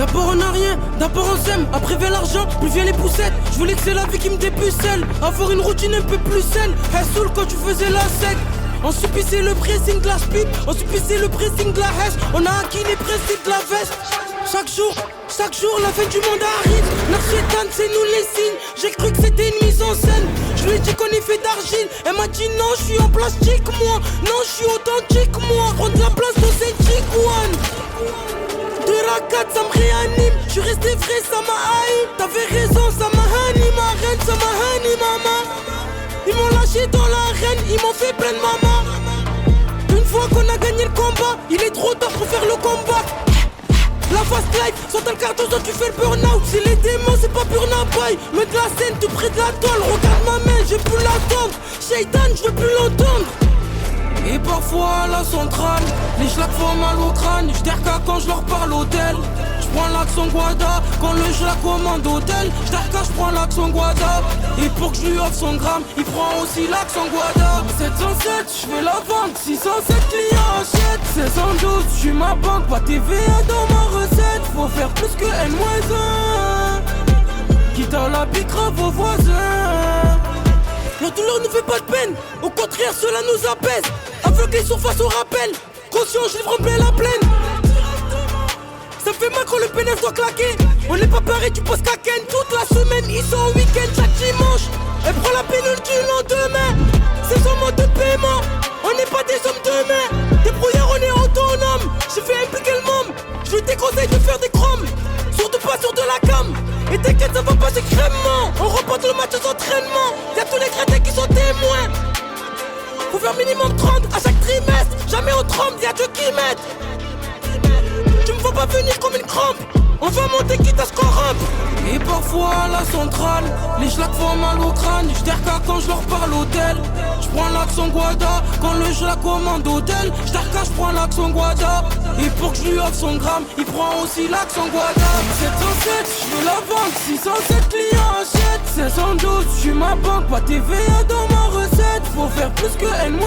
D'abord on a rien, d'abord on s'aime. Après vient l'argent, plus vient les poussettes. Je voulais que c'est la vie qui me dépucelle. Avoir une routine un peu plus saine. Elle saoule quand tu faisais la sec. On subissait le pressing de la speed, on subissait le pressing de la hache. On a acquis les principes de la veste. Chaque jour, la fin du monde arrive. Narchétan, c'est nous les signes. J'ai cru que c'était une mise en scène. Je lui ai dit qu'on est fait d'argile. Elle m'a dit non, je suis en plastique moi. Non, je suis authentique moi. Prends de la place dans cette One. De la 4, ça me réanime. Je suis resté vrai, ça m'a haï. T'avais raison, ça m'a hani ma reine, ça m'a hani maman. Ils m'ont lâché dans l'arène, ils m'ont fait plein de maman. Une fois qu'on a gagné le combat, il est trop tard pour faire le combat. La fast life, sans le carton, soit tu fais le burn-out. Si les démons, c'est pas pur napaille. Mets de la scène tout près de la toile. Regarde ma main, j'ai plus l'attendre. Shaitan, je veux plus l'entendre. Et parfois à la centrale, les schlacs font mal au crâne. J'terka quand je leur parle hôtel. J'prends l'accent Guada, quand le schlac commande hôtel. J'terka, j'prends l'accent Guada. Et pour que je lui offre son gramme, il prend aussi l'accent Guada. 707, j'fais la vente, 607 clients achètent. 1612, j'suis ma banque, pas TVA dans ma recette. Faut faire plus que N-1. Quitte à la bicra vos voisins. La douleur nous fait pas de peine, au contraire cela nous apaise. Aveuglé surface au rappel, conscient je livre plein la plaine. Ça fait mal quand le pénètre doit claquer. On n'est pas pareil, tu poses qu'à Ken. Toute la semaine, ils sont au week-end chaque dimanche. Elle prend la pénule du lendemain. C'est son mode de paiement. On n'est pas des hommes de main. Débrouillard, on est autonome. J'ai fait impliquer le môme. Je lui déconseille de faire des chromes. Surtout pas sur de la cam. Et t'inquiète, ça va passer crèmement. On reporte le match aux entraînements. Y'a tous les crétins qui sont témoins. Faut faire minimum 30 à chaque trimestre. Jamais au trompe, y'a Dieu qui m'aide. Tu me vois pas venir comme une crampe. On va monter quitte à se corrompre. Et parfois à la centrale, les schlacs font mal au crâne. J'terka quand je leur parle hôtel. J'prends l'accent Guada, quand le schlac commande hôtel. J'terka, j'prends l'accent Guada. Et pour que je lui offre son gramme, il prend aussi l'accent Guada. 707, j'veux la vente, 607 clients achètent. 1612, j'suis ma banque, pas TVA dans ma recette. Faut faire plus que N-1.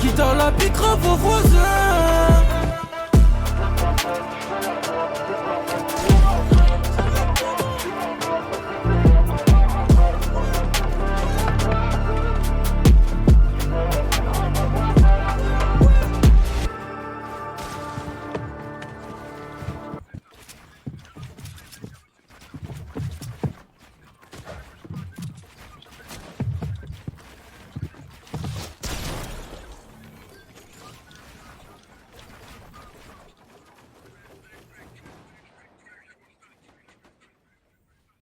Quitte à la bicra vos voisins.